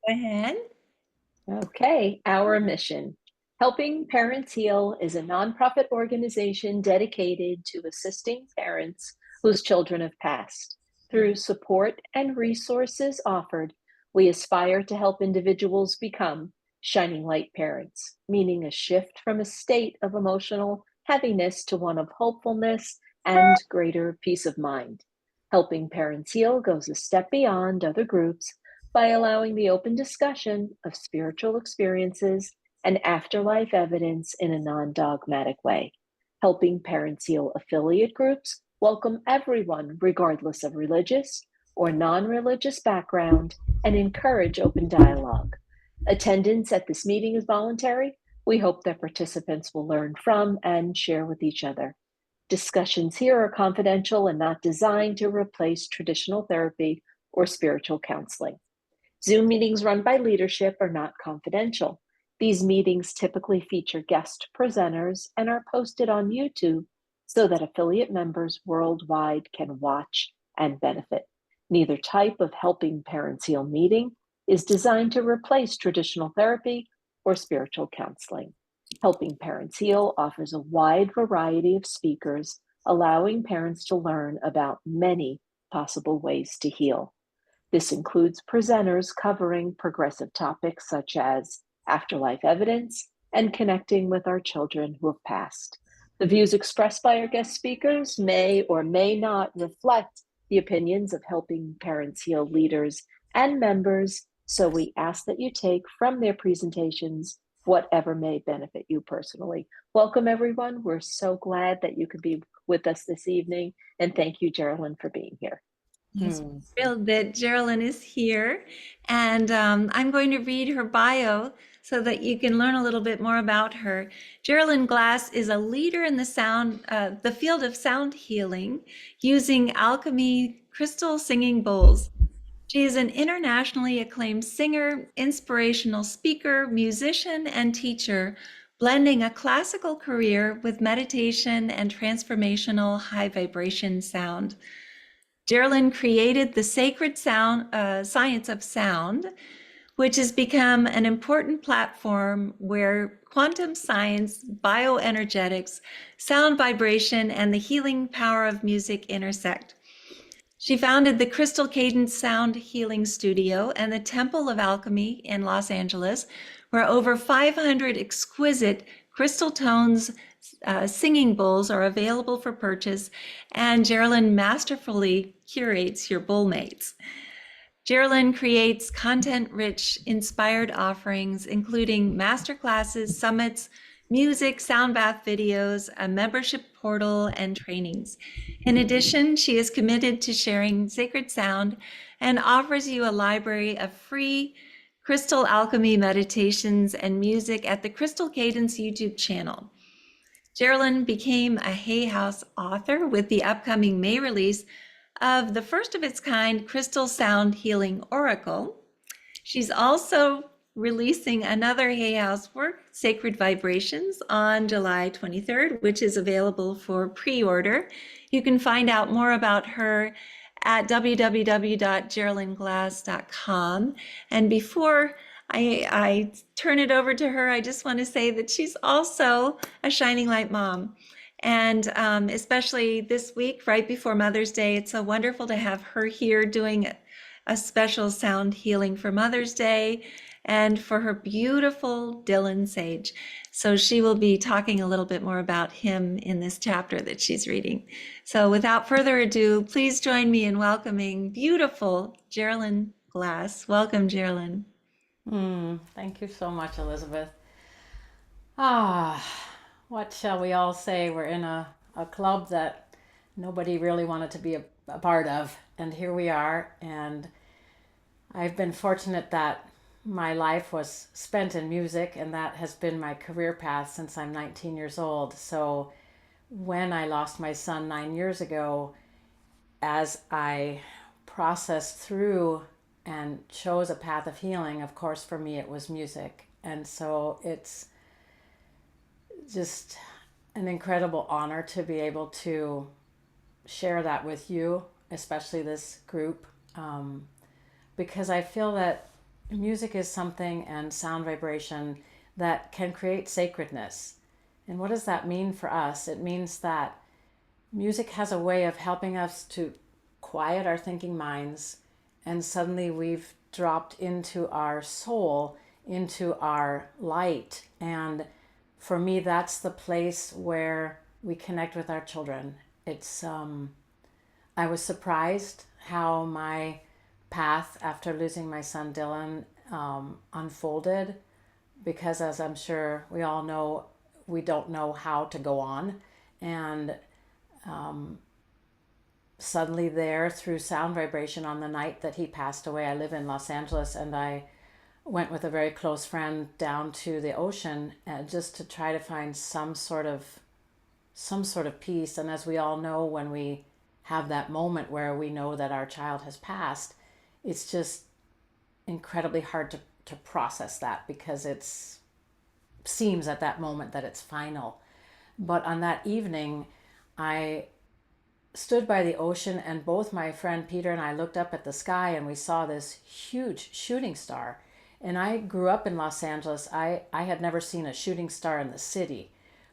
Go ahead. Okay, our mission. Helping Parents Heal is a nonprofit organization dedicated to assisting parents whose children have passed. Through support and resources offered, we aspire to help individuals become shining light parents, meaning a shift from a state of emotional heaviness to one of hopefulness and greater peace of mind. Helping Parents Heal goes a step beyond other groups by allowing the open discussion of spiritual experiences and afterlife evidence in a non dogmatic way. Helping Parents Heal affiliate groups welcome everyone, regardless of religious or non religious background, and encourage open dialogue. Attendance at this meeting is voluntary. We hope that participants will learn from and share with each other. Discussions here are confidential and not designed to replace traditional therapy or spiritual counseling. Zoom meetings run by leadership are not confidential. These meetings typically feature guest presenters and are posted on YouTube so that affiliate members worldwide can watch and benefit. Neither type of Helping Parents Heal meeting is designed to replace traditional therapy or spiritual counseling. Helping Parents Heal offers a wide variety of speakers, allowing parents to learn about many possible ways to heal. This includes presenters covering progressive topics such as afterlife evidence and connecting with our children who have passed. The views expressed by our guest speakers may or may not reflect the opinions of Helping Parents Heal leaders and members, so we ask that you take from their presentations whatever may benefit you personally. Welcome, everyone. We're so glad that you could be with us this evening, and thank you, Jeralyn, for being here. Yes, we're thrilled that Jeralyn is here, and I'm going to read her bio so that you can learn a little bit more about her. Jeralyn Glass is a leader in the field of sound healing using Alchemy Crystal Singing Bowls. She is an internationally acclaimed singer, inspirational speaker, musician, and teacher, blending a classical career with meditation and transformational high vibration sound. Jeralyn created the sacred science of sound, which has become an important platform where quantum science, bioenergetics, sound vibration, and the healing power of music intersect. She founded the Crystal Cadence Sound Healing Studio and the Temple of Alchemy in Los Angeles, where over 500 exquisite crystal tones singing bowls are available for purchase, and Jeralyn masterfully curates your bowl mates. Jeralyn creates content-rich, inspired offerings, including masterclasses, summits, music, sound bath videos, a membership portal, and trainings. In addition, she is committed to sharing sacred sound and offers you a library of free crystal alchemy meditations and music at the Crystal Cadence YouTube channel. Jeralyn became a Hay House author with the upcoming May release of the first of its kind Crystal Sound Healing Oracle. She's also releasing another Hay House work, Sacred Vibrations, on July 23rd, which is available for pre-order. You can find out more about her at www.jeralynglass.com. And before I turn it over to her, I just want to say that she's also a Shining Light mom. And especially this week, right before Mother's Day, it's so wonderful to have her here doing a special sound healing for Mother's Day and for her beautiful Dylan Sage. So she will be talking a little bit more about him in this chapter that she's reading. So without further ado, please join me in welcoming beautiful Jeralyn Glass. Welcome, Jeralyn. Thank you so much, Elizabeth. What shall we all say? We're in a club that nobody really wanted to be a part of. And here we are. And I've been fortunate that my life was spent in music, and that has been my career path since I'm 19 years old. So when I lost my son 9 years ago, as I processed through and chose a path of healing, of course, for me, it was music. And so it's just an incredible honor to be able to share that with you, especially this group, because I feel that music is something, and sound vibration, that can create sacredness. And what does that mean for us? It means that music has a way of helping us to quiet our thinking minds, and suddenly we've dropped into our soul, into our light. And for me, that's the place where we connect with our children. It's I was surprised how my path after losing my son Dylan unfolded, because, as I'm sure we all know, we don't know how to go on. And suddenly, there, through sound vibration, on the night that he passed away, I live in Los Angeles, and I went with a very close friend down to the ocean, just to try to find some sort of peace. And as we all know, when we have that moment where we know that our child has passed, it's just incredibly hard to process that, because it seems at that moment that it's final. But on that evening, I stood by the ocean, and both my friend Peter and I looked up at the sky, and we saw this huge shooting star. And I grew up in Los Angeles. I had never seen a shooting star in the city.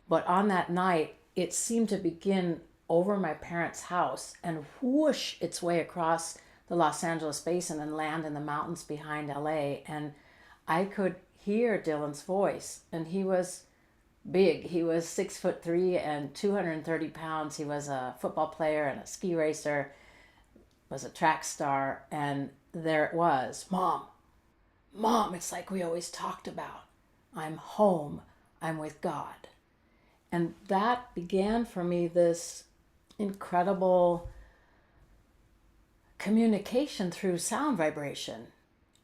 But on that night, it seemed to begin over my parents' house and whoosh its way across the Los Angeles basin and land in the mountains behind LA. And I could hear Dylan's voice, and he was big. He was 6'3" and 230 pounds. He was a football player and a ski racer, was a track star. And there it was. Mom, it's like we always talked about. I'm home. I'm with God. And that began for me this incredible communication through sound vibration.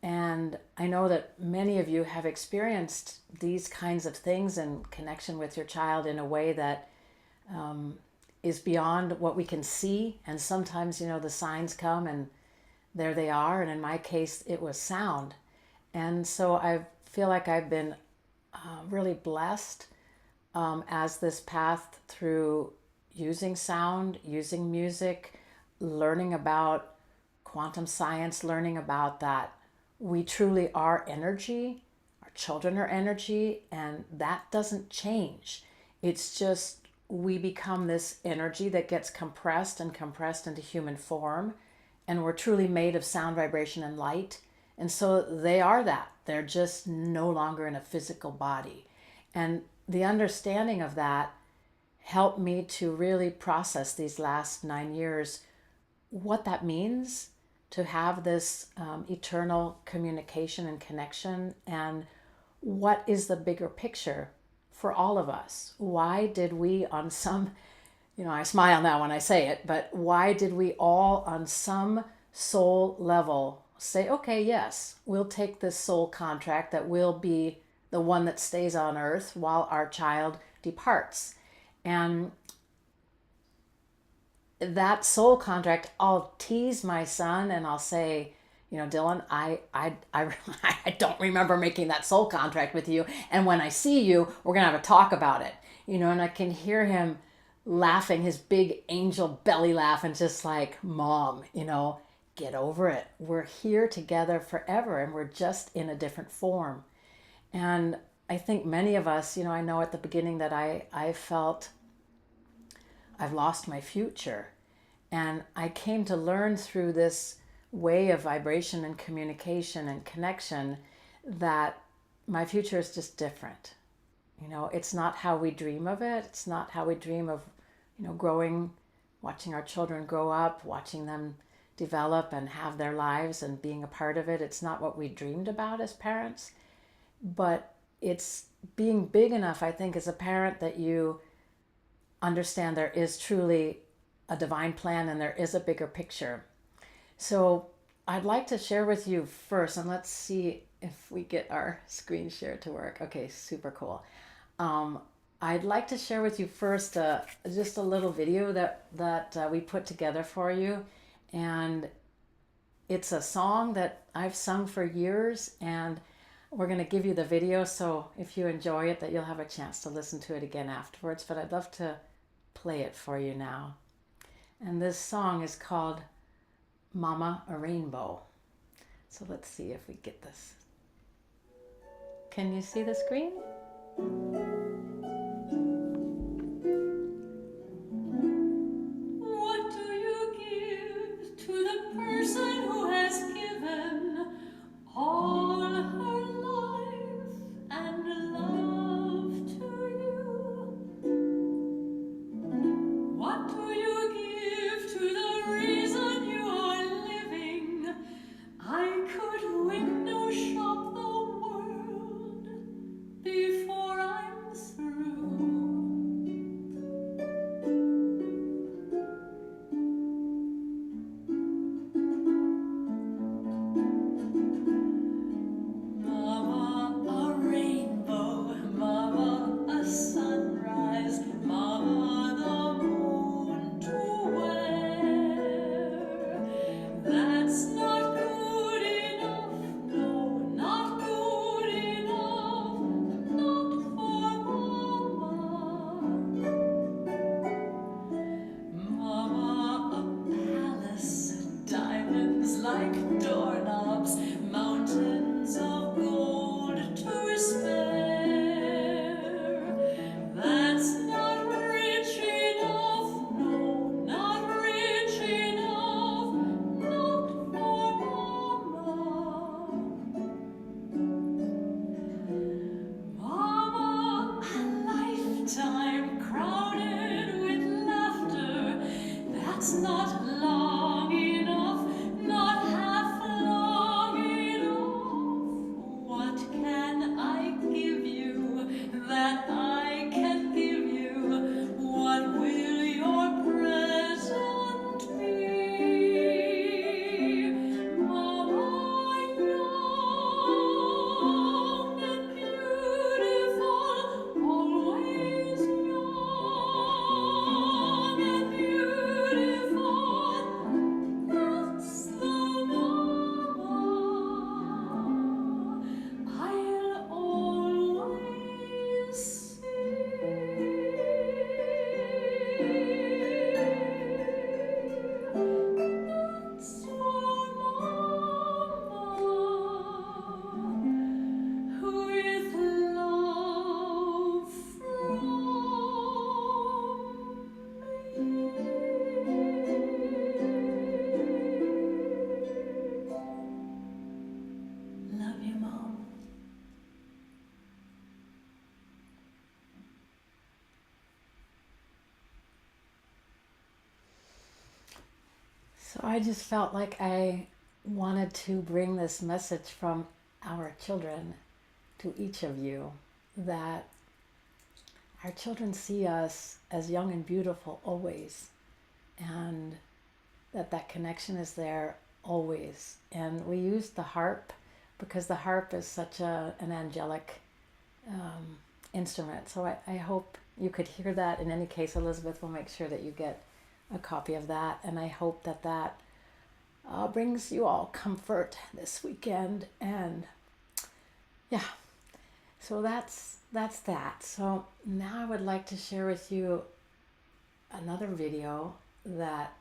And I know that many of you have experienced these kinds of things in connection with your child in a way that is beyond what we can see. And sometimes, the signs come and there they are. And in my case, it was sound. And so I feel like I've been really blessed as this path through using sound, using music, learning about quantum science, learning about that we truly are energy, our children are energy, and that doesn't change. It's just we become this energy that gets compressed and compressed into human form, and we're truly made of sound, vibration, and light. And so they are that. They're just no longer in a physical body. And the understanding of that helped me to really process these last 9 years what that means to have this eternal communication and connection, and what is the bigger picture for all of us. Why did we on some, I smile now when I say it, but why did we all on some soul level say, okay, yes, we'll take this soul contract that will be the one that stays on earth while our child departs. And that soul contract, I'll tease my son and I'll say, Dylan, I I don't remember making that soul contract with you. And when I see you, we're going to have a talk about it. And I can hear him laughing, his big angel belly laugh, and just like, Mom, get over it. We're here together forever, and we're just in a different form. And I think many of us, I know at the beginning that I felt I've lost my future. And I came to learn through this way of vibration and communication and connection that my future is just different. It's not how we dream of it. It's not how we dream of, growing, watching our children grow up, watching them develop and have their lives and being a part of it. It's not what we dreamed about as parents. But it's being big enough, I think, as a parent, that you understand there is truly a divine plan and there is a bigger picture. So I'd like to share with you first, and let's see if we get our screen share to work. Okay, super cool. I'd like to share with you first just a little video that we put together for you. And it's a song that I've sung for years, and we're going to give you the video, so if you enjoy it, that you'll have a chance to listen to it again afterwards. But I'd love to play it for you now. And this song is called Mama a Rainbow. So let's see if we get this. Can you see the screen? What do you give to the person who has given all her life and love to you? What do you give to the reason you are living? I could window shop the world before I'm through. Mama, a rainbow, Mama, a sunrise, Mama, the moon to wear. That's not good enough, no, not good enough, not for Mama. Mama, a palace, diamonds like doorknobs, mountains of gold to spare. That's not rich enough, no, not rich enough, not for Mama. Mama, a lifetime crowded with laughter. That's not long enough, not half long enough. What can I give you that I can give you? What will your present be? Mama, young and beautiful, always young and beautiful. That's the Mama I'll always see. That's for Mama, with love from me. Love you, Mom. So I just felt like I wanted to bring this message from our children to each of you, that our children see us as young and beautiful always, and that connection is there always. And we use the harp because the harp is such an angelic instrument. So I hope you could hear that. In any case, Elizabeth will make sure that you get a copy of that, and I hope that brings you all comfort this weekend. And yeah, so that's that. So now I would like to share with you another video that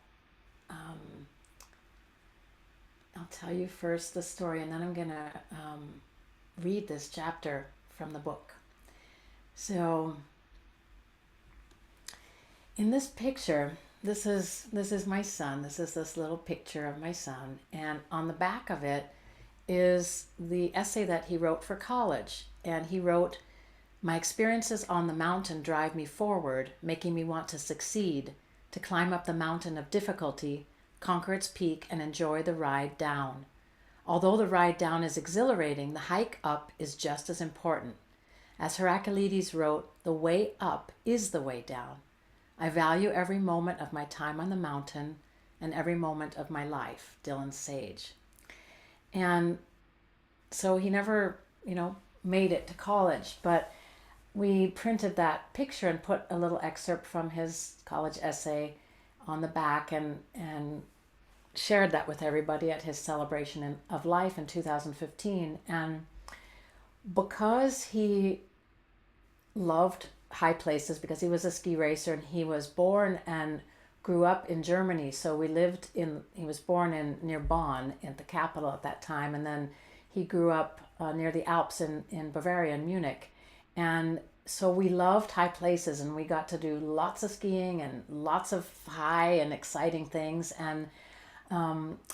I'll tell you first the story, and then I'm gonna read this chapter from the book. So in this picture, this is my son. This is this little picture of my son, and on the back of it is the essay that he wrote for college. And he wrote, "My experiences on the mountain drive me forward, making me want to succeed, to climb up the mountain of difficulty, conquer its peak, and enjoy the ride down. Although the ride down is exhilarating, the hike up is just as important. As Heraclides wrote, the way up is the way down. I value every moment of my time on the mountain and every moment of my life." Dylan Sage. And so he never, made it to college, but we printed that picture and put a little excerpt from his college essay on the back, and shared that with everybody at his celebration of life in 2015. And because he loved high places, because he was a ski racer and he was born and grew up in Germany. So he was born near Bonn, at the capital at that time. And then he grew up near the Alps in Bavaria, in Munich. And so we loved high places, and we got to do lots of skiing and lots of high and exciting things. And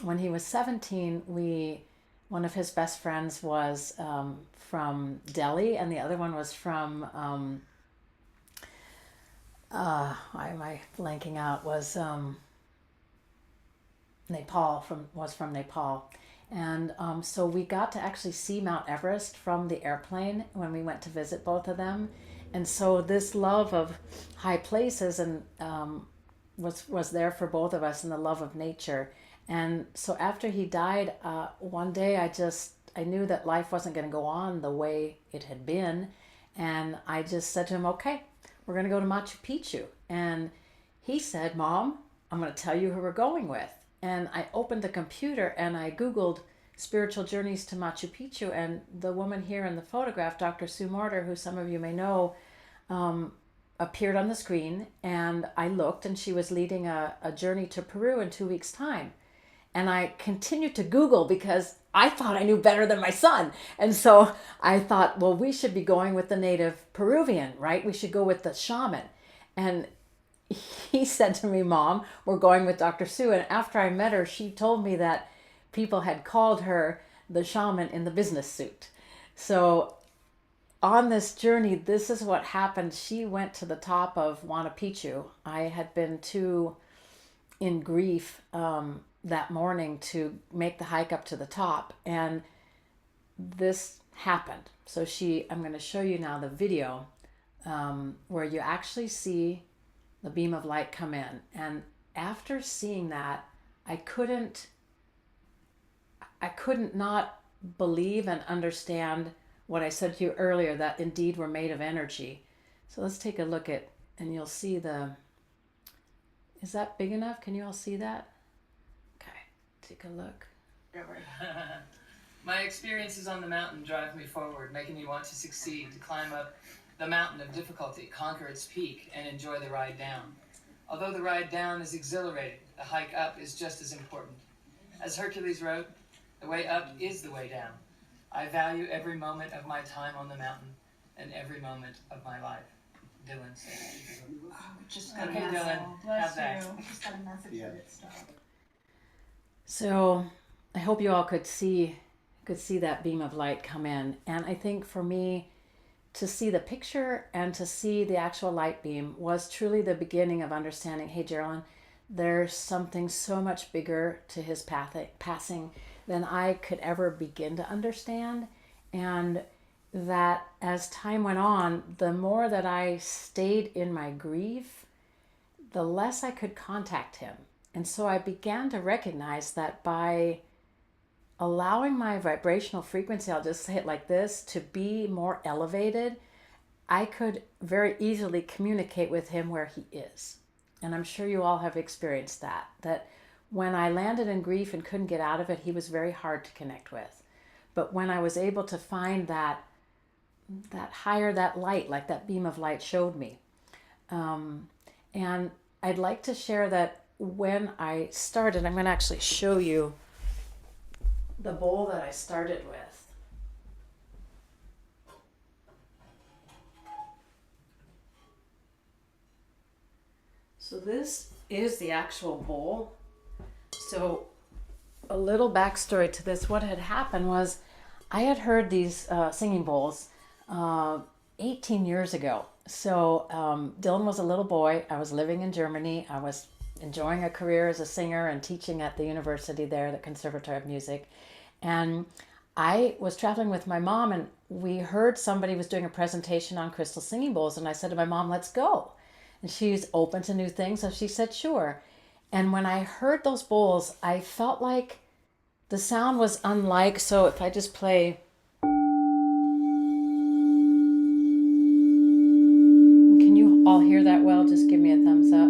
when he was 17, one of his best friends was from Delhi, and the other one was from why am I blanking out? Was from Nepal, and so we got to actually see Mount Everest from the airplane when we went to visit both of them, and so this love of high places and was there for both of us, and the love of nature. And so after he died, one day I knew that life wasn't going to go on the way it had been, and I just said to him, "Okay, we're going to go to Machu Picchu." And he said, "Mom, I'm going to tell you who we're going with." And I opened the computer and I Googled spiritual journeys to Machu Picchu. And the woman here in the photograph, Dr. Sue Morter, who some of you may know, appeared on the screen. And I looked, and she was leading a journey to Peru in 2 weeks' time. And I continued to Google because I thought I knew better than my son. And so I thought, well, we should be going with the native Peruvian, right? We should go with the shaman. And he said to me, "Mom, we're going with Dr. Sue." And after I met her, she told me that people had called her the shaman in the business suit. So on this journey, this is what happened. She went to the top of Huayna Picchu. I had been too in grief that morning to make the hike up to the top, and this happened. So I'm going to show you now the video where you actually see the beam of light come in. And after seeing that, I couldn't not believe and understand what I said to you earlier, that indeed we're made of energy. So let's take a look at, and you'll see is that big enough? Can you all see that? Okay, take a look. My experiences on the mountain drive me forward, making me want to succeed, to climb up the mountain of difficulty, conquer its peak, and enjoy the ride down. Although the ride down is exhilarating, the hike up is just as important. As Hercules wrote, "The way up is the way down." I value every moment of my time on the mountain and every moment of my life. Dylan said. Just got a message. Bless Have that. you. Just got a message that it stopped. So I hope you all could see that beam of light come in. And I think for me, to see the picture and to see the actual light beam was truly the beginning of understanding, hey, Jeralyn, there's something so much bigger to his passing than I could ever begin to understand. And that as time went on, the more that I stayed in my grief, the less I could contact him. And so I began to recognize that by allowing my vibrational frequency, I'll just say it like this, to be more elevated, I could very easily communicate with him where he is. And I'm sure you all have experienced that when I landed in grief and couldn't get out of it, he was very hard to connect with. But when I was able to find that light, like that beam of light showed me. And I'd like to share that when I started, I'm going to actually show you the bowl that I started with. So this is the actual bowl. So a little backstory to this. What had happened was I had heard these singing bowls 18 years ago. So Dylan was a little boy. I was living in Germany. I was enjoying a career as a singer and teaching at the university there, the Conservatory of Music. And I was traveling with my mom, and we heard somebody was doing a presentation on crystal singing bowls. And I said to my mom, let's go. And she's open to new things. So she said, sure. And when I heard those bowls, I felt like the sound was unlike. So if I just play. Can you all hear that well? Just give me a thumbs up.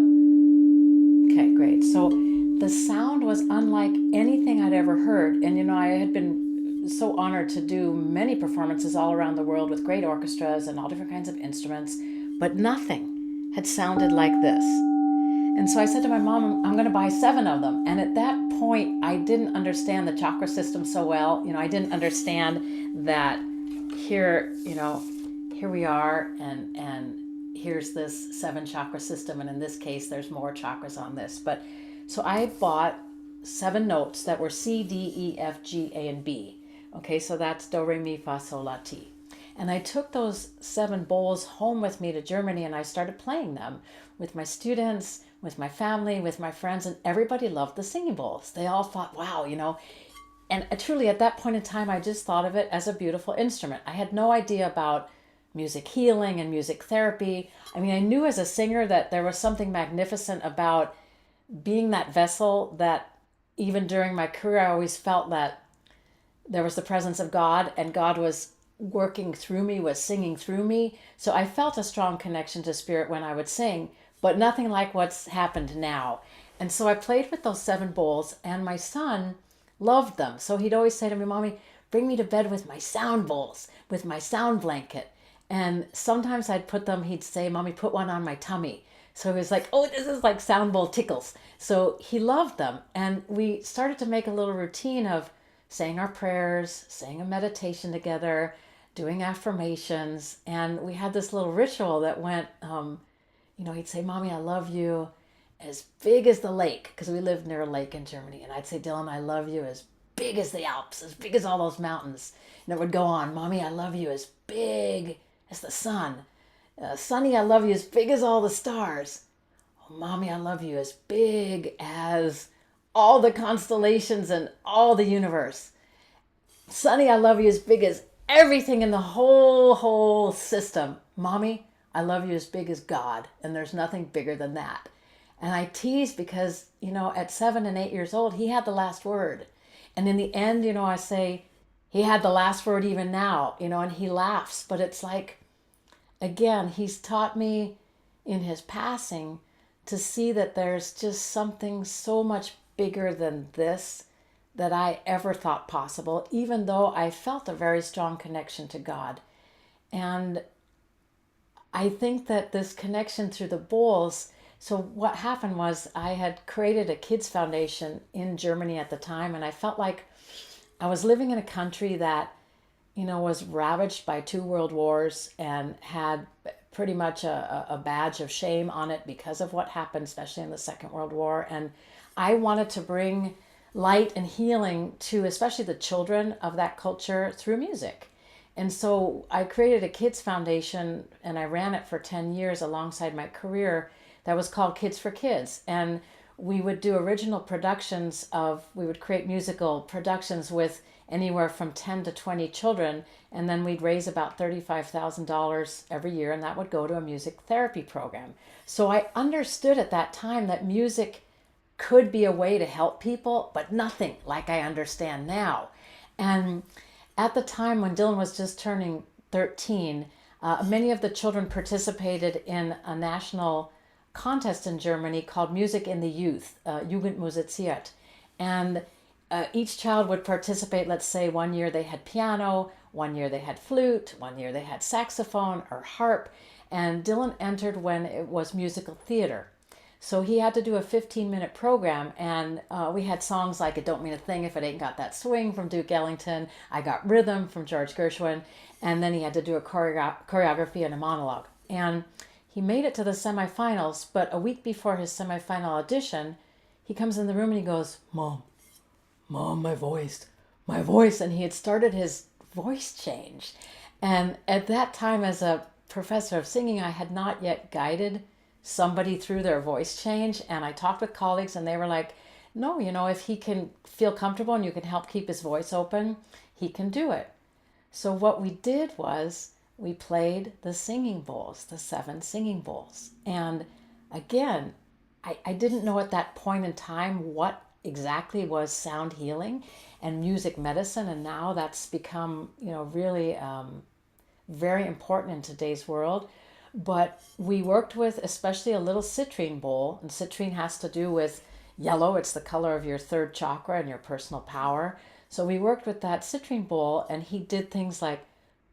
Okay, great. So the sound was unlike anything I'd ever heard. And, you know, I had been so honored to do many performances all around the world with great orchestras and all different kinds of instruments, but nothing had sounded like this. And so I said to my mom, I'm going to buy 7 of them. And at that point, I didn't understand the chakra system so well. I didn't understand that here, here we are, and here's this 7 chakra system. And in this case, there's more chakras on this. But so I bought 7 notes that were C, D, E, F, G, A, and B. Okay, so that's do, re, mi, fa, sol, la, ti. And I took those 7 bowls home with me to Germany, and I started playing them with my students, with my family, with my friends, and everybody loved the singing bowls. They all thought, wow, and truly at that point in time, I just thought of it as a beautiful instrument. I had no idea about music healing and music therapy. I mean, I knew as a singer that there was something magnificent about being that vessel that even during my career, I always felt that there was the presence of God, and God was working through me, was singing through me. So I felt a strong connection to spirit when I would sing, but nothing like what's happened now. And so I played with those 7 bowls, and my son loved them. So he'd always say to me, Mommy, bring me to bed with my sound bowls, with my sound blanket. And sometimes I'd put them, he'd say, Mommy, put one on my tummy. So he was like, oh, this is like sound bowl tickles. So he loved them. And we started to make a little routine of saying our prayers, saying a meditation together, doing affirmations. And we had this little ritual that went, he'd say, Mommy, I love you as big as the lake, because we lived near a lake in Germany. And I'd say, Dylan, I love you as big as the Alps, as big as all those mountains. And it would go on, Mommy, I love you as big as the sun. Sonny, I love you as big as all the stars. Oh, Mommy, I love you as big as all the constellations and all the universe. Sonny, I love you as big as everything in the whole system. Mommy, I love you as big as God, and there's nothing bigger than that. And I tease because, at 7 and 8 years old, he had the last word. And in the end, I say, he had the last word even now, and he laughs. But it's like, again, he's taught me in his passing to see that there's just something so much bigger than this that I ever thought possible, even though I felt a very strong connection to God. And I think that this connection through the bowls, so what happened was I had created a kids foundation in Germany at the time, and I felt like I was living in a country that, was ravaged by 2 world wars and had pretty much a badge of shame on it because of what happened, especially in the Second World War. And I wanted to bring light and healing to especially the children of that culture through music. And so I created a kids foundation, and I ran it for 10 years alongside my career, that was called Kids for Kids. And we would do original productions we would create musical productions with anywhere from 10 to 20 children, and then we'd raise about $35,000 every year, and that would go to a music therapy program. So I understood at that time that music could be a way to help people, but nothing like I understand now. And at the time when Dylan was just turning 13, many of the children participated in a national contest in Germany called Music in the Youth, Jugend musiziert. And each child would participate. Let's say one year they had piano, one year they had flute, one year they had saxophone or harp. And Dylan entered when it was musical theater. So he had to do a 15-minute program, and we had songs like It Don't Mean a Thing If It Ain't Got That Swing from Duke Ellington, I Got Rhythm from George Gershwin, and then he had to do a choreography and a monologue. And he made it to the semifinals, but a week before his semifinal audition, he comes in the room and he goes, Mom, my voice. And he had started his voice change. And at that time, as a professor of singing, I had not yet guided somebody through their voice change. And I talked with colleagues, and they were like, no, if he can feel comfortable and you can help keep his voice open, he can do it. So what we did was we played the singing bowls, the 7 singing bowls. And again, I didn't know at that point in time what exactly was sound healing and music medicine. And now that's become, really very important in today's world. But we worked with especially a little citrine bowl, and citrine has to do with yellow. It's the color of your 3rd chakra and your personal power. So we worked with that citrine bowl, and he did things like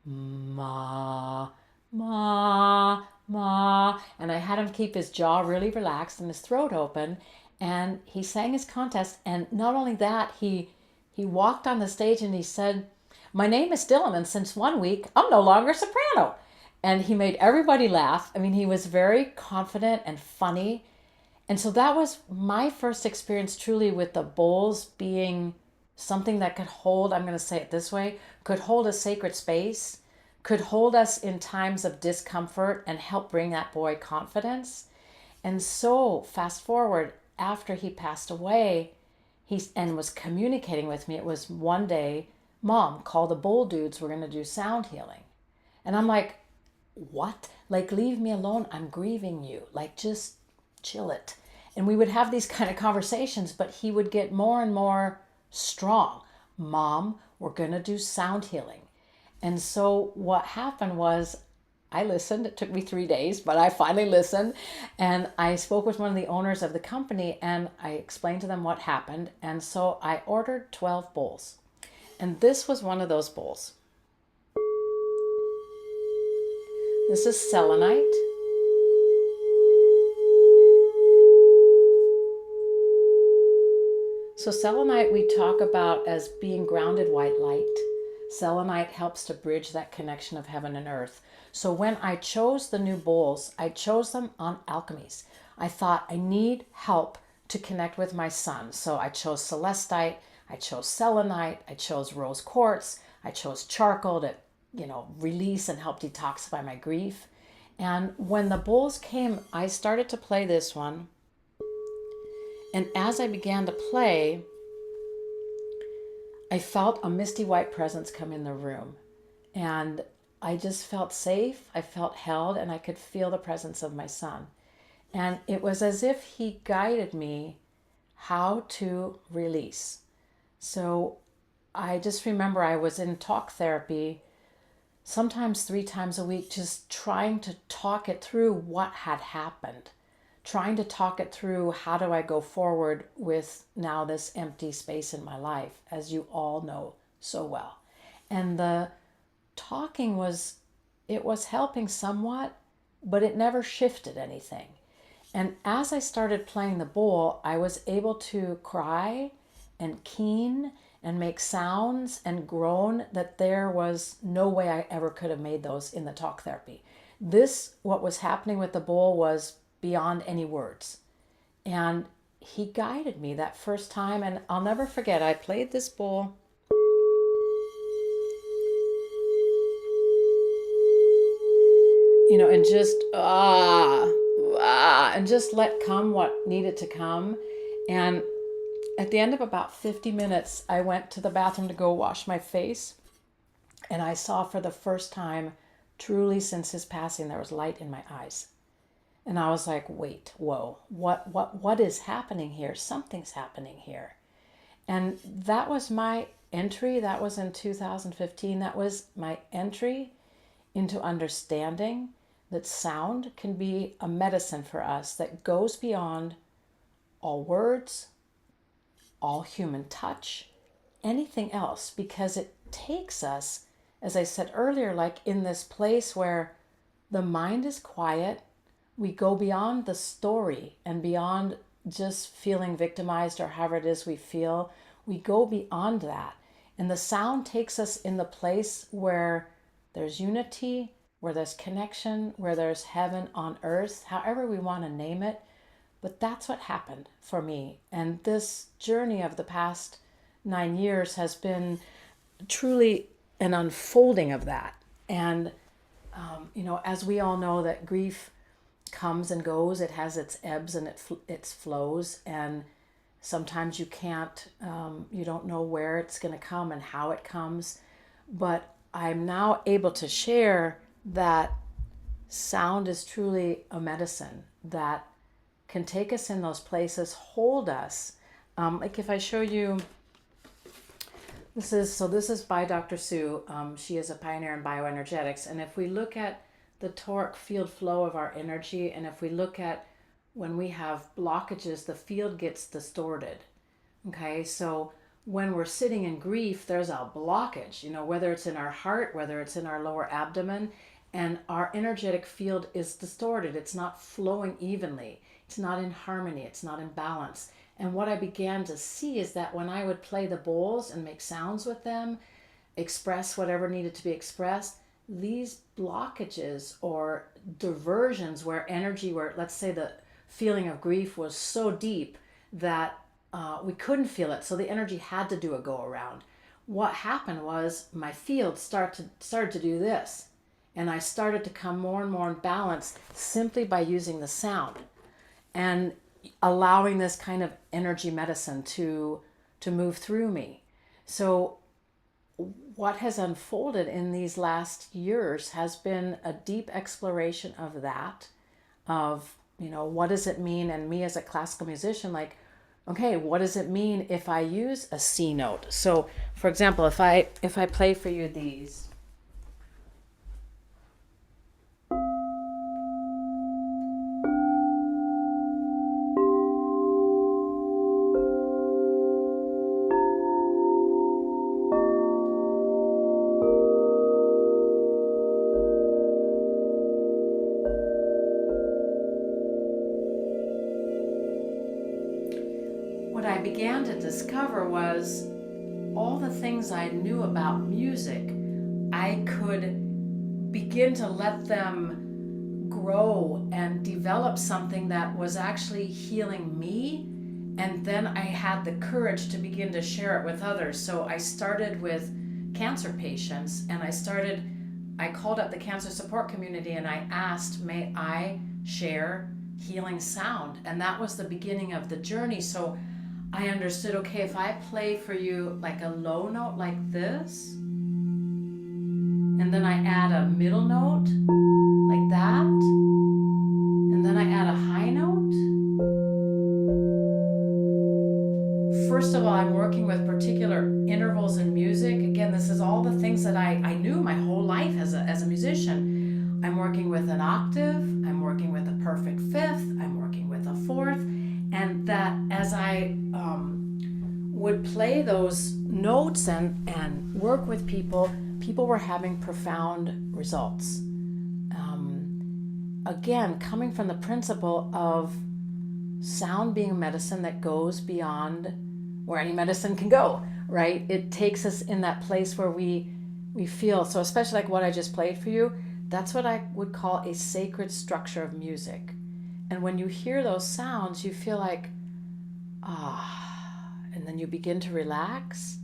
ma, ma, ma. And I had him keep his jaw really relaxed and his throat open. And he sang his contest. And not only that, he walked on the stage and he said, "My name is Dylan, and since 1 week, I'm no longer a soprano." And he made everybody laugh. I mean, he was very confident and funny. And so that was my first experience truly with the bowls being something that could hold, I'm going to say it this way, could hold a sacred space, could hold us in times of discomfort and help bring that boy confidence. And so, fast forward, after he passed away, and was communicating with me, it was one day, "Mom, call the bowl dudes, we're going to do sound healing." And I'm like, "What? Like, leave me alone. I'm grieving you. Like, just chill it." And we would have these kind of conversations, but he would get more and more strong. "Mom, we're going to do sound healing." And so what happened was I listened. It took me 3 days, but I finally listened. And I spoke with one of the owners of the company and I explained to them what happened. And so I ordered 12 bowls. And this was one of those bowls. This is selenite. So selenite we talk about as being grounded white light. Selenite helps to bridge that connection of heaven and earth. So when I chose the new bowls, I chose them on alchemies. I thought I need help to connect with my son. So I chose celestite, I chose selenite, I chose rose quartz, I chose charcoal to, release and help detoxify my grief. And when the bowls came, I started to play this one. And as I began to play, I felt a misty white presence come in the room. And I just felt safe, I felt held, and I could feel the presence of my son. And it was as if he guided me how to release. So I just remember I was in talk therapy sometimes 3 times a week, just trying to talk it through what had happened, trying to talk it through how do I go forward with now this empty space in my life, as you all know so well. And the talking was helping somewhat, but it never shifted anything. And as I started playing the bowl, I was able to cry and keen and make sounds and groan that there was no way I ever could have made those in the talk therapy. What was happening with the bowl was beyond any words. And he guided me that first time, and I'll never forget, I played this bowl. And just and just let come what needed to come. And at the end of about 50 minutes, I went to the bathroom to go wash my face. And I saw for the first time, truly since his passing, there was light in my eyes. And I was like, wait, whoa, what is happening here? Something's happening here. And that was my entry. That was in 2015. That was my entry into understanding that sound can be a medicine for us that goes beyond all words, all human touch, anything else, because it takes us, as I said earlier, like in this place where the mind is quiet. We go beyond the story and beyond just feeling victimized or however it is we feel. We go beyond that. And the sound takes us in the place where there's unity, where there's connection, where there's heaven on earth, however we want to name it. But that's what happened for me. And this journey of the past 9 years has been truly an unfolding of that. And, as we all know that grief comes and goes, it has its ebbs and its flows. And sometimes you can't, you don't know where it's going to come and how it comes. But I'm now able to share that sound is truly a medicine that can take us in those places, hold us. Like if I show you, this is by Dr. Sue. She is a pioneer in bioenergetics. And if we look at the toric field flow of our energy, and if we look at when we have blockages, the field gets distorted. Okay, so when we're sitting in grief, there's a blockage, whether it's in our heart, whether it's in our lower abdomen, and our energetic field is distorted. It's not flowing evenly. It's not in harmony. It's not in balance. And what I began to see is that when I would play the bowls and make sounds with them, express whatever needed to be expressed, these blockages or diversions where energy, where let's say the feeling of grief was so deep that we couldn't feel it, so the energy had to do a go around. What happened was my field started to do this, and I started to come more and more in balance simply by using the sound and allowing this kind of energy medicine to move through me. So what has unfolded in these last years has been a deep exploration of that, of, what does it mean? And me as a classical musician, like, okay, what does it mean if I use a C note? So for example, if I play for you these, what I began to discover was all the things I knew about music, I could begin to let them grow and develop something that was actually healing me. And then I had the courage to begin to share it with others. So I started with cancer patients, and I called up the cancer support community and I asked, may I share healing sound? And that was the beginning of the journey. So I understood, okay, if I play for you like a low note like this, and then I add a middle note like that, and then I add a high note. First of all, I'm working with particular intervals in music. Again, this is all the things that I knew my whole life as a musician. I'm working with an octave, I'm working with a perfect fifth, I'm working with a fourth, and that as I would play those notes and work with people, people were having profound results. Again, coming from the principle of sound being a medicine that goes beyond where any medicine can go, right? It takes us in that place where we feel, so especially like what I just played for you, that's what I would call a sacred structure of music. And when you hear those sounds, you feel like, and then you begin to relax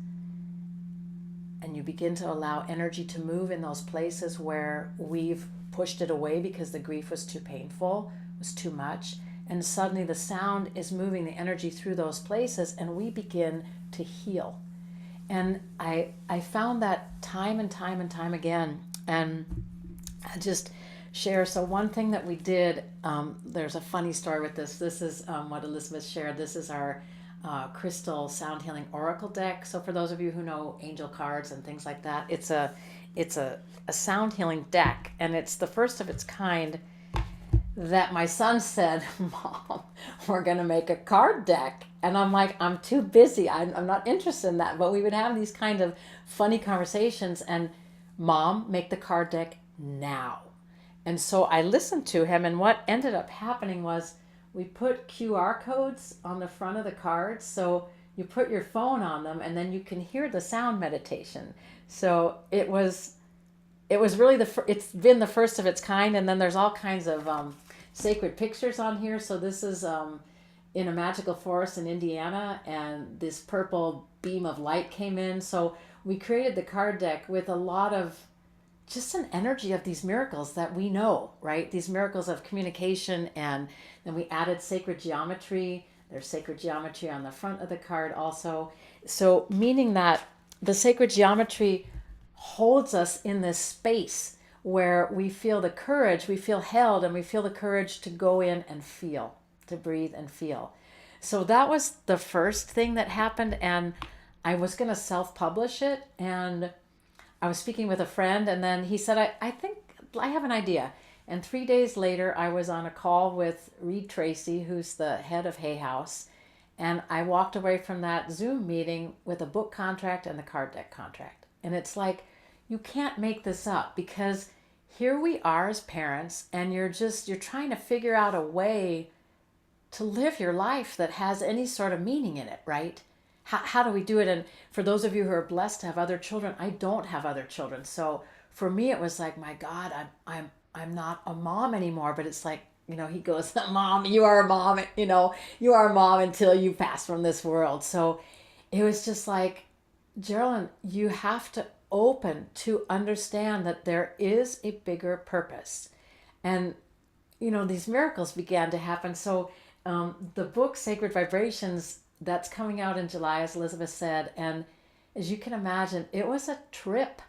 and you begin to allow energy to move in those places where we've pushed it away because the grief was too painful, was too much. And suddenly the sound is moving the energy through those places and we begin to heal. And I found that time and time and time again. And I just share. So one thing that we did, there's a funny story with this. This is what Elizabeth shared. This is our crystal sound healing oracle deck. So for those of you who know angel cards and things like that, it's a sound healing deck, and it's the first of its kind. That my son said, Mom, we're gonna make a card deck, and I'm like, I'm too busy. I'm not interested in that. But we would have these kind of funny conversations, and Mom, make the card deck now. And so I listened to him, and what ended up happening was we put QR codes on the front of the cards, so you put your phone on them and then you can hear the sound meditation. So it was really it's been the first of its kind. And then there's all kinds of sacred pictures on here. So this is in a magical forest in Indiana, and this purple beam of light came in. So we created the card deck with a lot of just an energy of these miracles that we know, right? These miracles of communication. And then we added sacred geometry. There's sacred geometry on the front of the card also. So meaning that the sacred geometry holds us in this space where we feel the courage, we feel held, and we feel the courage to go in and feel, to breathe and feel. So that was the first thing that happened. And I was going to self-publish it, and I was speaking with a friend, and then he said, I think I have an idea. And 3 days later, I was on a call with Reed Tracy, who's the head of Hay House. And I walked away from that Zoom meeting with a book contract and the card deck contract. And it's like, you can't make this up, because here we are as parents, and you're trying to figure out a way to live your life that has any sort of meaning in it, right? How do we do it? And for those of you who are blessed to have other children, I don't have other children. So for me, it was like, my God, I'm not a mom anymore. But it's like, he goes, Mom, you are a mom, you are a mom until you pass from this world. So it was just like, Jeralyn, you have to open to understand that there is a bigger purpose. And, these miracles began to happen. So the book, Sacred Vibrations, that's coming out in July, as Elizabeth said. And as you can imagine, it was a trip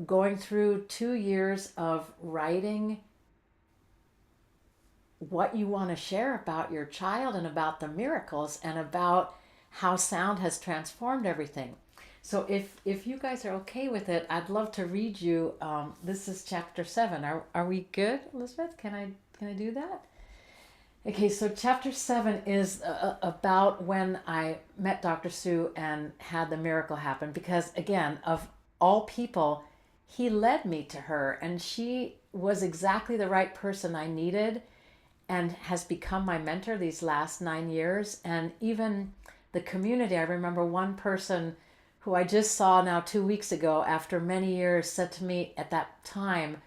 going through 2 years of writing what you want to share about your child and about the miracles and about how sound has transformed everything. So if you guys are okay with it, I'd love to read you. This is chapter 7. Are we good, Elizabeth? Can I do that? Okay, so chapter 7 is about when I met Dr. Sue and had the miracle happen. Because again, of all people, he led me to her, and she was exactly the right person I needed, and has become my mentor these last 9 years. And even the community, I remember one person who I just saw now 2 weeks ago after many years said to me at that time,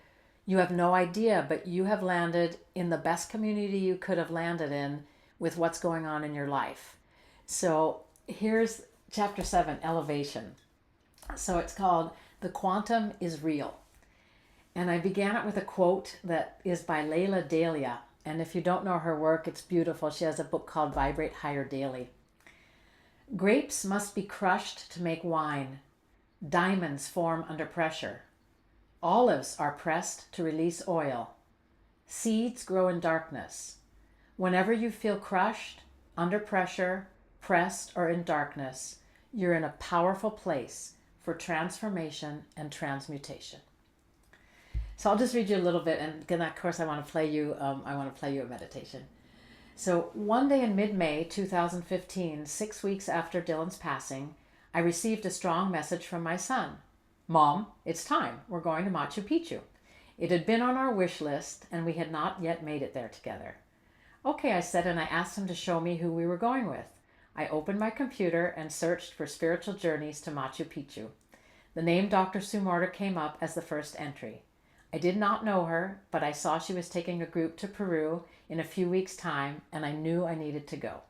you have no idea, but you have landed in the best community you could have landed in with what's going on in your life. So here's chapter 7, Elevation. So it's called The Quantum is Real. And I began it with a quote that is by Leila Dahlia. And if you don't know her work, it's beautiful. She has a book called Vibrate Higher Daily. Grapes must be crushed to make wine. Diamonds form under pressure. Olives are pressed to release oil. Seeds grow in darkness. Whenever you feel crushed, under pressure, pressed, or in darkness, you're in a powerful place for transformation and transmutation. So I'll just read you a little bit, and then of course I want to play you a meditation. So one day in mid-May 2015, 6 weeks after Dylan's passing, I received a strong message from my son. Mom, it's time. We're going to Machu Picchu. It had been on our wish list, and we had not yet made it there together. Okay, I said, and I asked him to show me who we were going with. I opened my computer and searched for spiritual journeys to Machu Picchu. The name Dr. Sue Morter came up as the first entry. I did not know her, but I saw she was taking a group to Peru in a few weeks' time, and I knew I needed to go.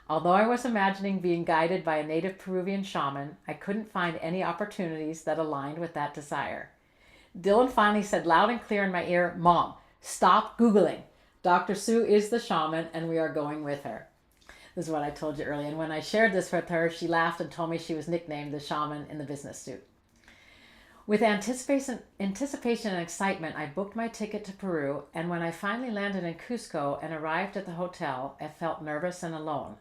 Although I was imagining being guided by a native Peruvian shaman, I couldn't find any opportunities that aligned with that desire. Dylan finally said loud and clear in my ear, Mom, stop Googling. Dr. Sue is the shaman, and we are going with her. This is what I told you earlier. And when I shared this with her, she laughed and told me she was nicknamed the shaman in the business suit. With anticipation and excitement, I booked my ticket to Peru, and when I finally landed in Cusco and arrived at the hotel, I felt nervous and alone.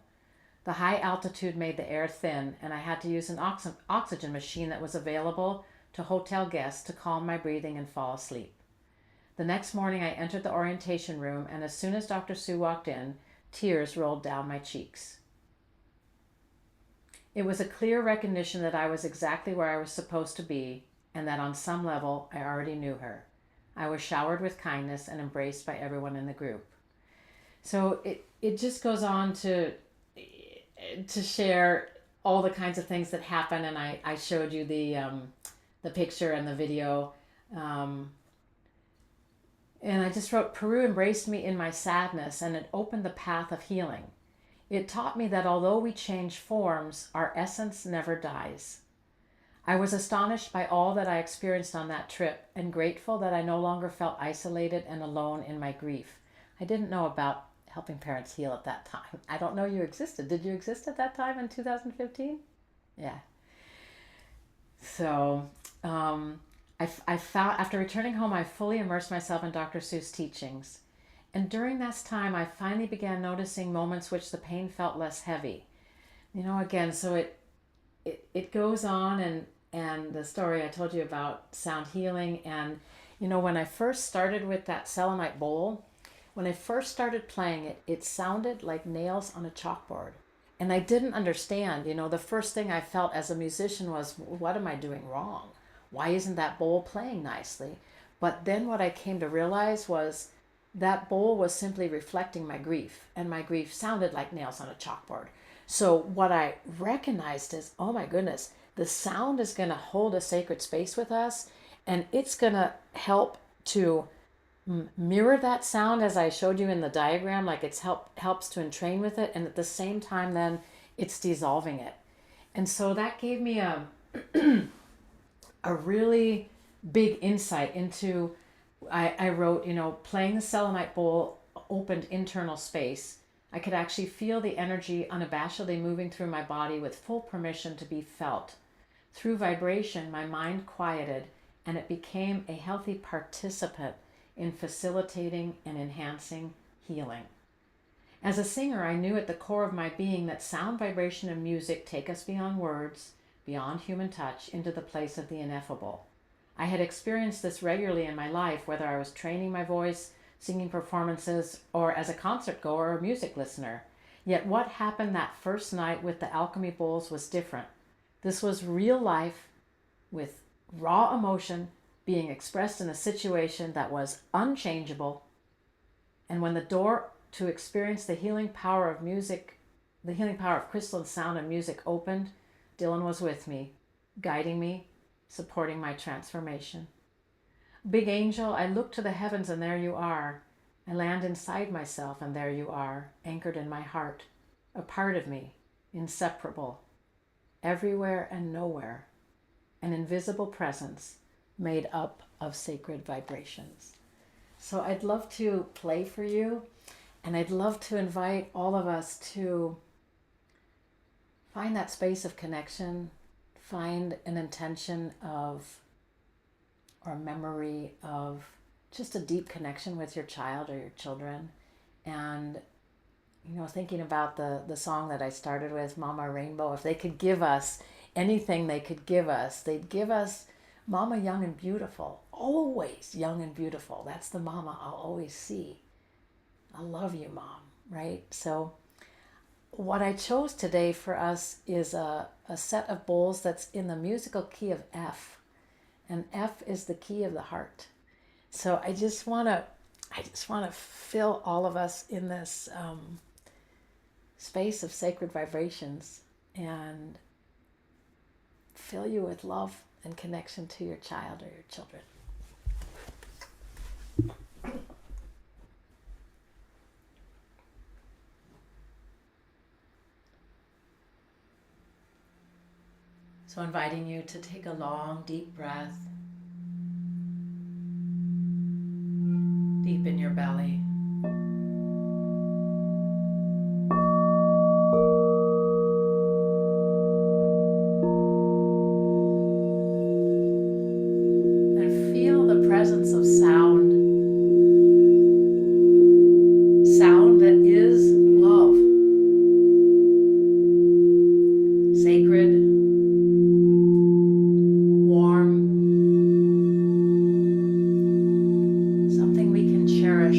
The high altitude made the air thin, and I had to use an oxygen machine that was available to hotel guests to calm my breathing and fall asleep. The next morning, I entered the orientation room, and as soon as Dr. Sue walked in, tears rolled down my cheeks. It was a clear recognition that I was exactly where I was supposed to be, and that on some level, I already knew her. I was showered with kindness and embraced by everyone in the group. So it just goes on to share all the kinds of things that happen, and I showed you the picture and the video, and I just wrote, Peru embraced me in my sadness, and it opened the path of healing. It taught me that although we change forms, our essence never dies. I was astonished by all that I experienced on that trip, and grateful that I no longer felt isolated and alone in my grief. I didn't know about helping parents heal at that time. I don't know you existed. Did you exist at that time in 2015? Yeah. So I found, after returning home, I fully immersed myself in Dr. Sue's teachings. And during this time, I finally began noticing moments which the pain felt less heavy. Again, so it goes on, and the story I told you about sound healing. And, when I first started with that selenite bowl, when I first started playing it, it sounded like nails on a chalkboard. And I didn't understand, the first thing I felt as a musician was, what am I doing wrong? Why isn't that bowl playing nicely? But then what I came to realize was that bowl was simply reflecting my grief, and my grief sounded like nails on a chalkboard. So what I recognized is, oh my goodness, the sound is going to hold a sacred space with us, and it's going to help to mirror that sound as I showed you in the diagram, like it's helps to entrain with it, and at the same time then it's dissolving it. And so that gave me a really big insight into, I wrote, playing the selenite bowl opened internal space. I could actually feel the energy unabashedly moving through my body with full permission to be felt. Through vibration, my mind quieted, and it became a healthy participant in facilitating and enhancing healing. As a singer, I knew at the core of my being that sound, vibration, and music take us beyond words, beyond human touch, into the place of the ineffable. I had experienced this regularly in my life, whether I was training my voice, singing performances, or as a concert goer or music listener. Yet what happened that first night with the Alchemy Bowls was different. This was real life with raw emotion being expressed in a situation that was unchangeable. And when the door to experience the healing power of music, the healing power of crystal sound and music opened, Dylan was with me, guiding me, supporting my transformation. Big angel, I look to the heavens and there you are. I land inside myself and there you are, anchored in my heart, a part of me, inseparable, everywhere and nowhere, an invisible presence made up of sacred vibrations. So I'd love to play for you, and I'd love to invite all of us to find that space of connection, find an intention of, or memory of, just a deep connection with your child or your children. And thinking about the song that I started with, Mama Rainbow, if they could give us anything they could give us, they'd give us Mama young and beautiful, always young and beautiful. That's the Mama I'll always see. I love you, Mom, right? So what I chose today for us is a set of bowls that's in the musical key of F, and F is the key of the heart. So I just want to fill all of us in this space of sacred vibrations and fill you with love and connection to your child or your children. So inviting you to take a long, deep breath, deep in your belly. And feel the presence of sound. Sound that is love. Sacred. Warm, something we can cherish.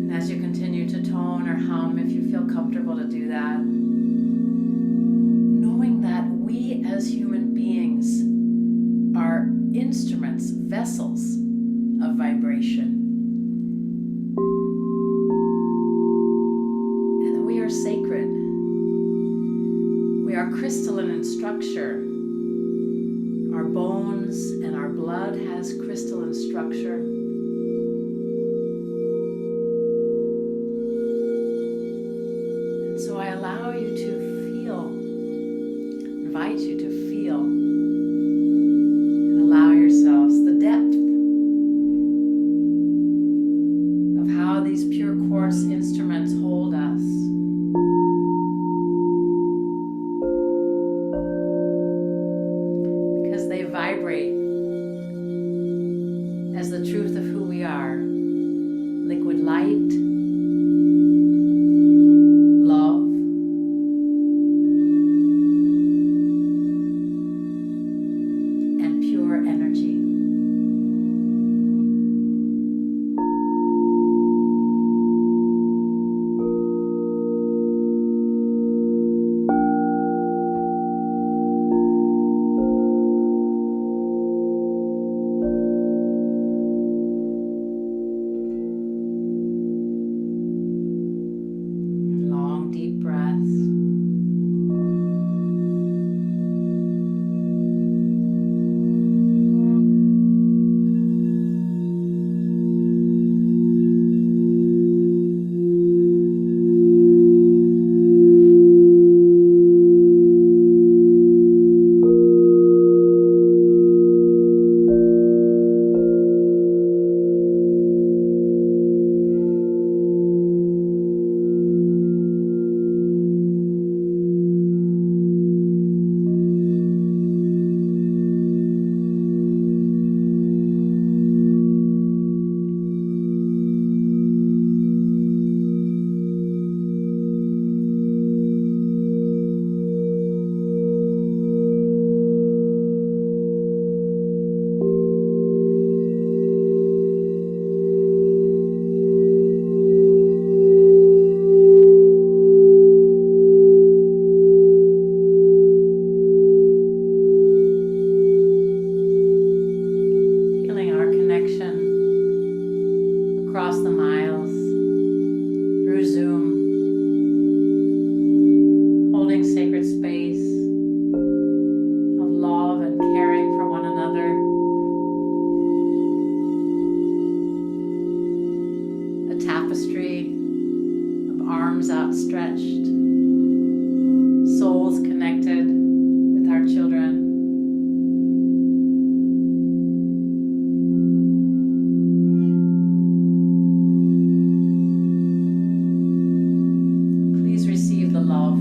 And as you continue to tone or hum, if you feel comfortable to do that, knowing that we as human beings are instruments, vessels of vibration, and that we are sacred. We are crystalline in structure. Our bones and our blood has crystalline structure. And so I allow you to feel, invite you to feel, and allow yourselves the depth of how these pure quartz instruments hold us. Because they vibrate as the truth of who we are. Liquid light, love, and pure energy. Long, deep breaths. Feeling our connection across the miles through Zoom, holding sacred space of love and caring for one another. A tapestry of arms outstretched, souls connected with our children. Please receive the love.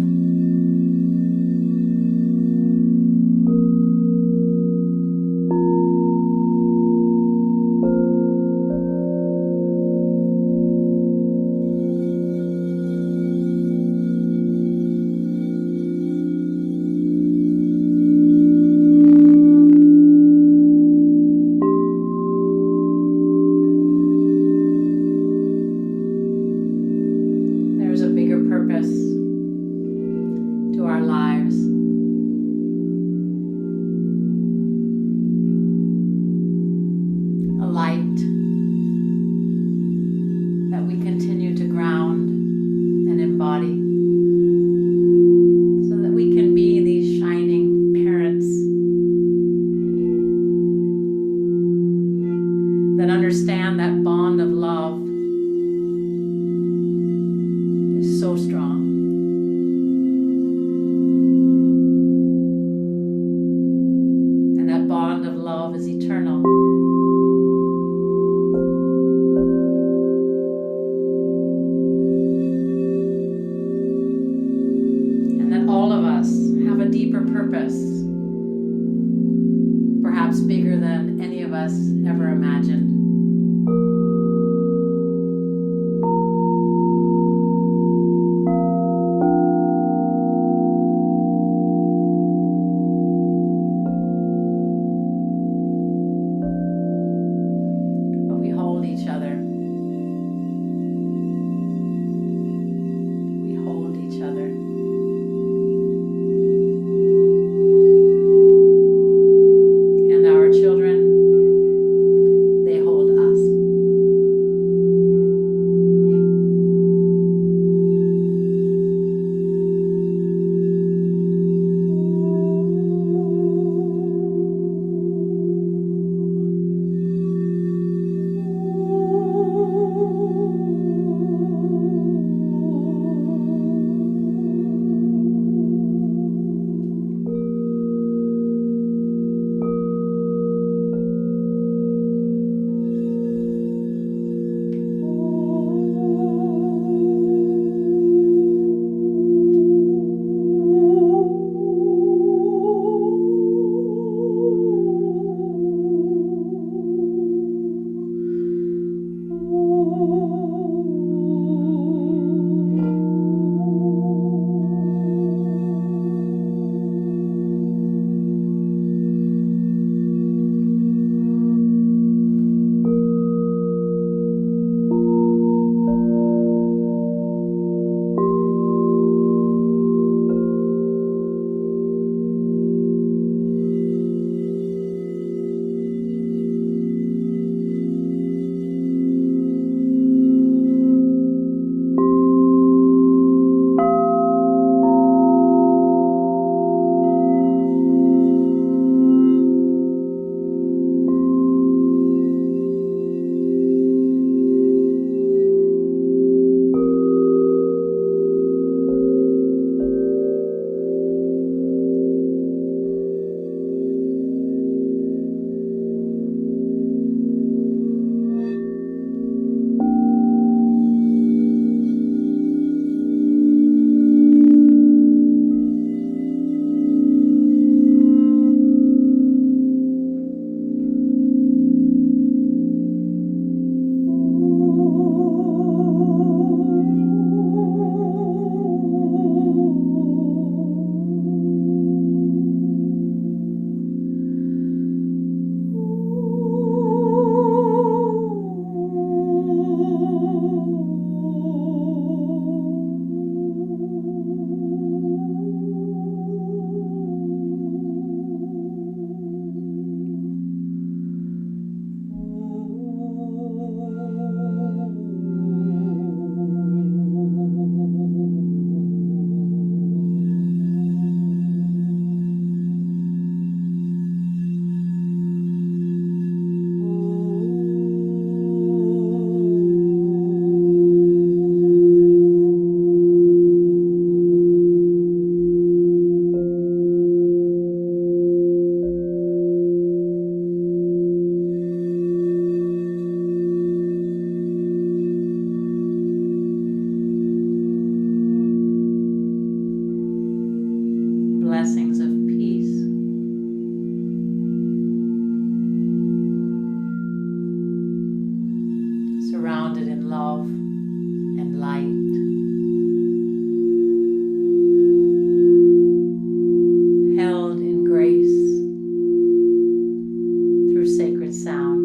love and light. Held in grace through sacred sound.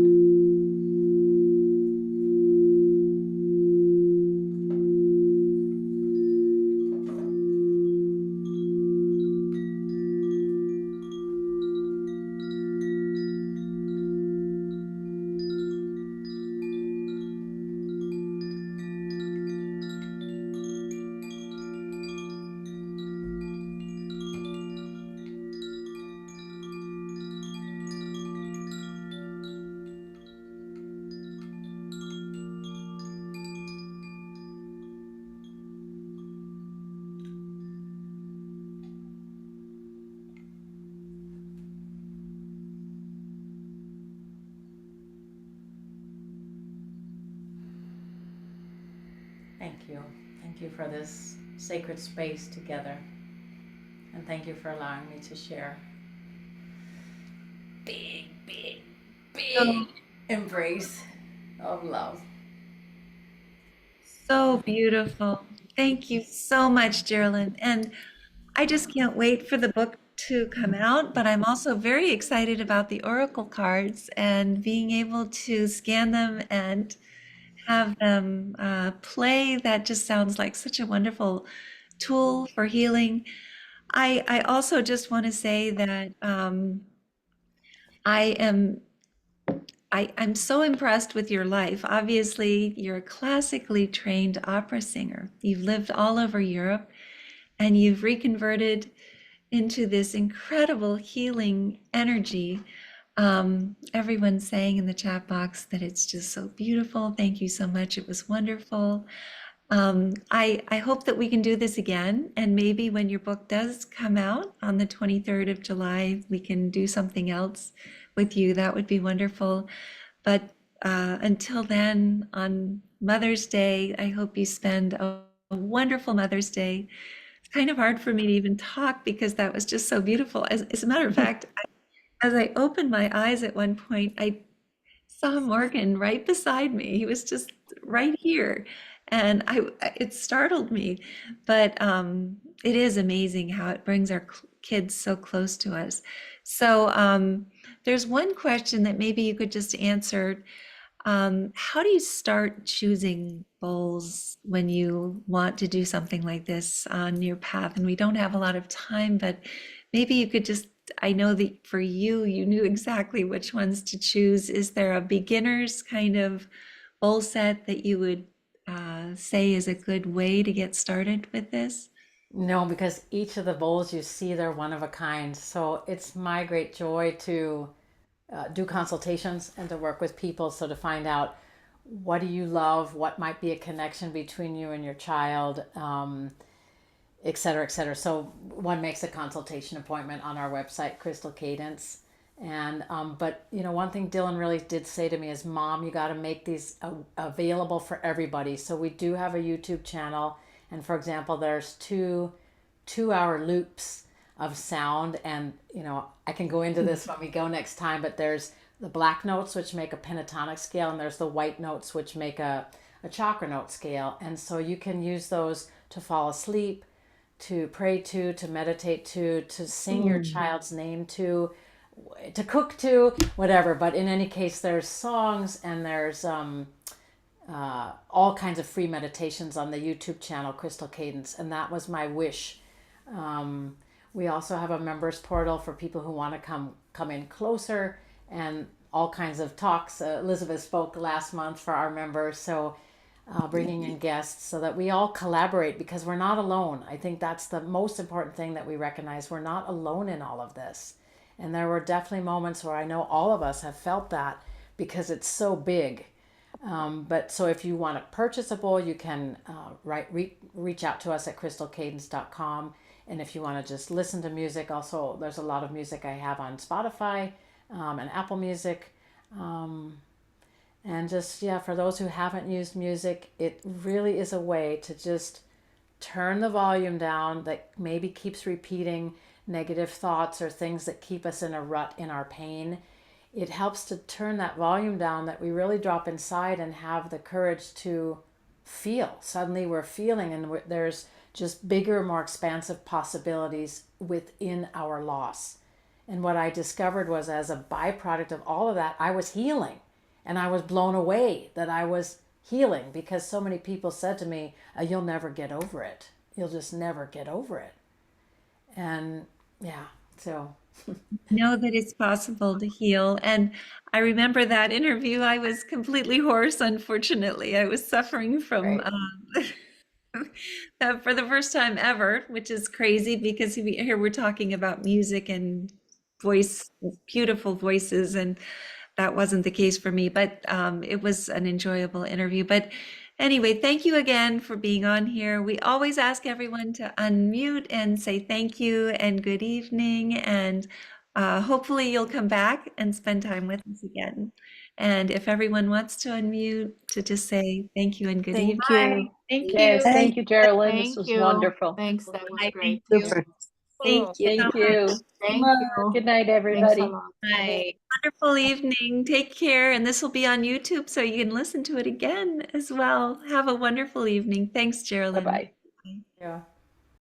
Thank you. Thank you for this sacred space together. And thank you for allowing me to share. Big, big, big embrace of love. So beautiful. Thank you so much, Jeralyn. And I just can't wait for the book to come out, but I'm also very excited about the oracle cards and being able to scan them and have them play. That just sounds like such a wonderful tool for healing. I also just want to say that I am I'm so impressed with your life. Obviously, you're a classically trained opera singer. You've lived all over Europe and you've reconverted into this incredible healing energy. Everyone's saying in the chat box that it's just so beautiful. Thank you so much. It was wonderful. I hope that we can do this again. And maybe when your book does come out on the 23rd of July, we can do something else with you. That would be wonderful. But until then, on Mother's Day, I hope you spend a wonderful Mother's Day. It's kind of hard for me to even talk because that was just so beautiful. As a matter of fact, as I opened my eyes at one point, I saw Morgan right beside me. He was just right here. And it startled me. But it is amazing how it brings our kids so close to us. So there's one question that maybe you could just answer. How do you start choosing bowls when you want to do something like this on your path? And we don't have a lot of time, but maybe you could just, I know that for you, you knew exactly which ones to choose. Is there a beginner's kind of bowl set that you would say is a good way to get started with this? No, because each of the bowls you see, they're one of a kind. So it's my great joy to do consultations and to work with people. So to find out what do you love, what might be a connection between you and your child, et cetera, et cetera. So one makes a consultation appointment on our website, Crystal Cadence. And but you know, one thing Dylan really did say to me is, Mom, you got to make these available for everybody. So we do have a YouTube channel, and for example, there's two-hour loops of sound, and you know, I can go into this when we go next time. But there's the black notes, which make a pentatonic scale, and there's the white notes, which make a chakra note scale. And so you can use those to fall asleep, to pray to meditate to sing your child's name to cook to, whatever. But in any case, there's songs and there's all kinds of free meditations on the YouTube channel, Crystal Cadence. And that was my wish. We also have a members portal for people who want to come in closer, and all kinds of talks. Elizabeth spoke last month for our members. So bringing in guests so that we all collaborate, because we're not alone. I think that's the most important thing that we recognize. We're not alone in all of this. And there were definitely moments where I know all of us have felt that, because it's so big. But so if you want to purchase a bowl, you can reach out to us at crystalcadence.com. And if you want to just listen to music, also there's a lot of music I have on Spotify and Apple Music. And just, yeah, for those who haven't used music, it really is a way to just turn the volume down that maybe keeps repeating negative thoughts or things that keep us in a rut in our pain. it helps to turn that volume down, that we really drop inside and have the courage to feel. Suddenly we're feeling, and there's just bigger, more expansive possibilities within our loss. And what I discovered was, as a byproduct of all of that, I was healing. And I was blown away that I was healing, because so many people said to me, "You'll never get over it. You'll just never get over it." And yeah, so Know that it's possible to heal. And I remember that interview. I was completely hoarse, unfortunately. I was suffering from right. for the first time ever, which is crazy because here we're talking about music and voice, beautiful voices, and that wasn't the case for me. But it was an enjoyable interview. But anyway, thank you again for being on here. We always ask everyone to unmute and say thank you and good evening, and hopefully you'll come back and spend time with us again. And if everyone wants to unmute, to just say thank you and good evening. Thank you. Thank Yes, you. thank you, Jeralyn. This Thank was you. wonderful. Thanks. That was Bye. great Thank too. you. Thank Cool. you so Thank much. you. Thank you. Good night, Thanks a everybody. lot. Bye. Wonderful evening. Take care. And this will be on YouTube, so you can listen to it again as well. Have a wonderful evening. Thanks, Jeralyn. Bye-bye. Yeah.